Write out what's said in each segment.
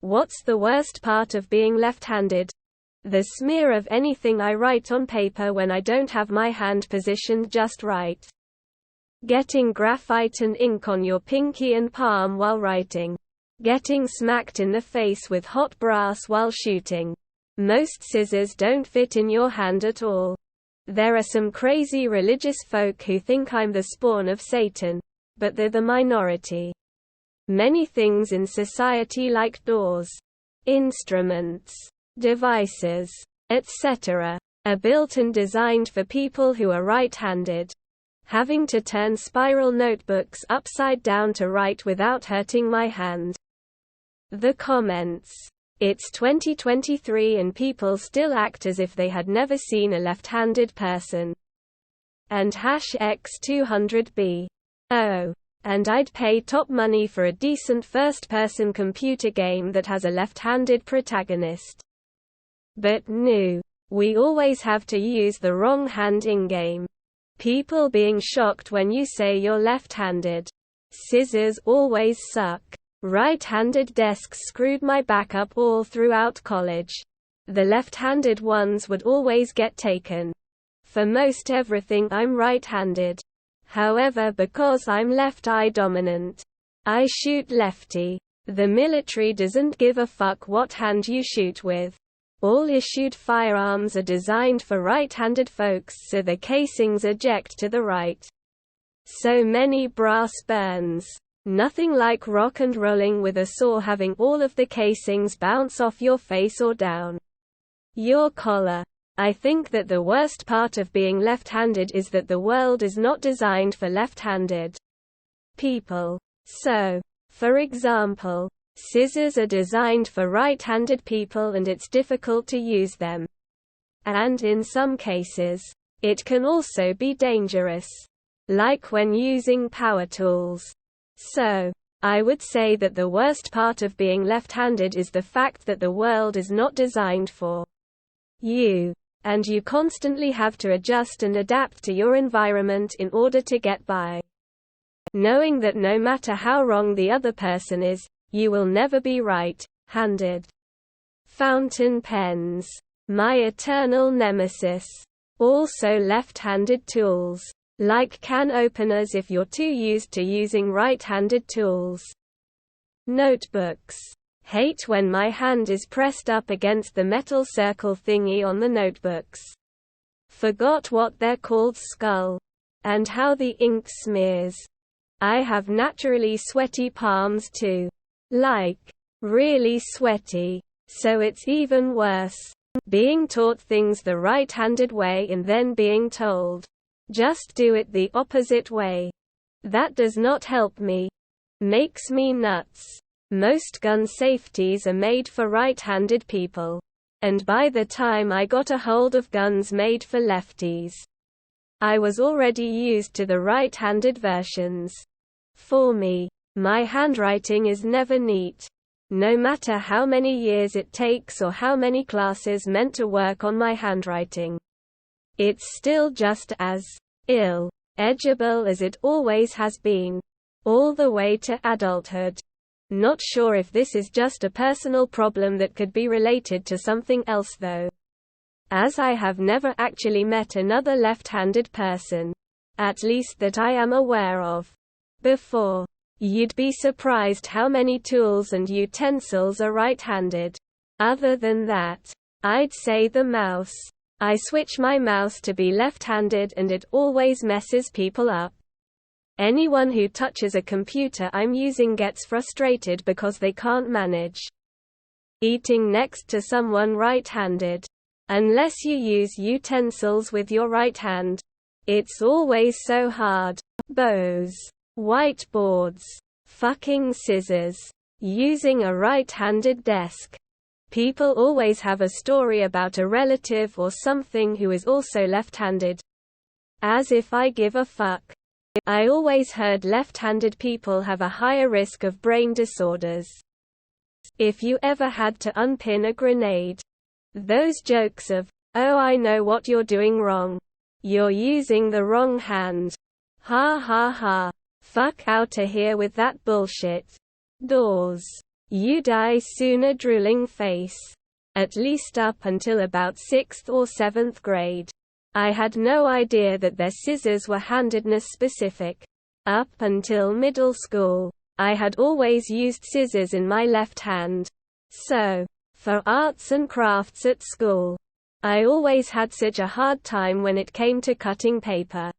What's the worst part of being left-handed? The smear of anything I write on paper when I don't have my hand positioned just right. Getting graphite and ink on your pinky and palm while writing. Getting smacked in the face with hot brass while shooting. Most scissors don't fit in your hand at all. There are some crazy religious folk who think I'm the spawn of Satan, but they're the minority. Many things in society like doors, instruments, devices, etc., are built and designed for people who are right-handed. Having to turn spiral notebooks upside down to write without hurting my hand. The comments. It's 2023 and people still act as if they had never seen a left-handed person. And #X200B. Oh. And I'd pay top money for a decent first-person computer game that has a left-handed protagonist. But no. We always have to use the wrong hand in-game. People being shocked when you say you're left-handed. Scissors always suck. Right-handed desks screwed my back up all throughout college. The left-handed ones would always get taken. For most everything I'm right-handed. However, because I'm left-eye dominant, I shoot lefty. The military doesn't give a fuck what hand you shoot with. All issued firearms are designed for right-handed folks so the casings eject to the right. So many brass burns. Nothing like rock and rolling with a saw having all of the casings bounce off your face or down your collar. I think that the worst part of being left-handed is that the world is not designed for left-handed people. So, for example, scissors are designed for right-handed people and it's difficult to use them. And in some cases, it can also be dangerous. Like when using power tools. So, I would say that the worst part of being left-handed is the fact that the world is not designed for you. And you constantly have to adjust and adapt to your environment in order to get by. Knowing that no matter how wrong the other person is, you will never be right-handed. Fountain pens. My eternal nemesis. Also left-handed tools. Like can openers if you're too used to using right-handed tools. Notebooks. Hate when my hand is pressed up against the metal circle thingy on the notebooks. Forgot what they're called, skull. And how the ink smears. I have naturally sweaty palms too. Like, really sweaty. So it's even worse. Being taught things the right-handed way and then being told, just do it the opposite way. That does not help me. Makes me nuts. Most gun safeties are made for right-handed people. And by the time I got a hold of guns made for lefties, I was already used to the right-handed versions. For me, my handwriting is never neat. No matter how many years it takes or how many classes meant to work on my handwriting. It's still just as illegible as it always has been. All the way to adulthood. Not sure if this is just a personal problem that could be related to something else though. As I have never actually met another left-handed person. At least that I am aware of. Before. You'd be surprised how many tools and utensils are right-handed. Other than that, I'd say the mouse. I switch my mouse to be left-handed and it always messes people up. Anyone who touches a computer I'm using gets frustrated because they can't manage eating next to someone right-handed. Unless you use utensils with your right hand. It's always so hard. Bows. Whiteboards. Fucking scissors. Using a right-handed desk. People always have a story about a relative or something who is also left-handed. As if I give a fuck. I always heard left-handed people have a higher risk of brain disorders. If you ever had to unpin a grenade. Those jokes of, oh I know what you're doing wrong. You're using the wrong hand. Ha ha ha. Fuck outta here with that bullshit. Doors. You die sooner, drooling face. At least up until about 6th or 7th grade. I had no idea that their scissors were handedness specific. Up until middle school, I had always used scissors in my left hand. So, for arts and crafts at school, I always had such a hard time when it came to cutting paper.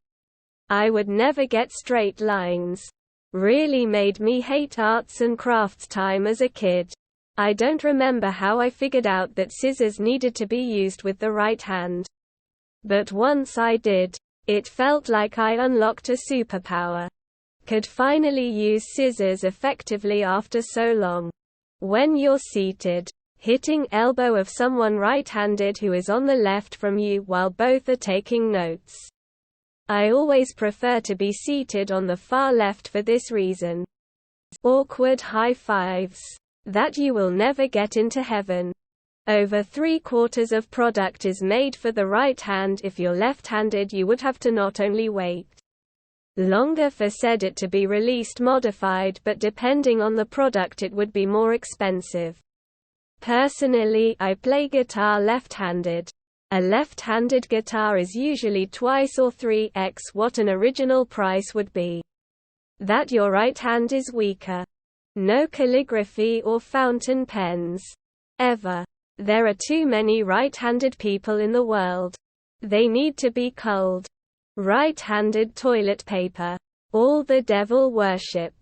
I would never get straight lines. Really made me hate arts and crafts time as a kid. I don't remember how I figured out that scissors needed to be used with the right hand. But once I did, it felt like I unlocked a superpower. Could finally use scissors effectively after so long. When you're seated, hitting elbow of someone right-handed who is on the left from you while both are taking notes. I always prefer to be seated on the far left for this reason. Awkward high fives. That you will never get into heaven. Over 3/4 of product is made for the right hand. If you're left-handed, you would have to not only wait longer for it to be released modified, but depending on the product it would be more expensive. Personally, I play guitar left-handed. A left-handed guitar is usually twice or 3x what an original price would be. That your right hand is weaker. No calligraphy or fountain pens. Ever. There are too many right-handed people in the world. They need to be culled. Right-handed toilet paper. All the devil worship.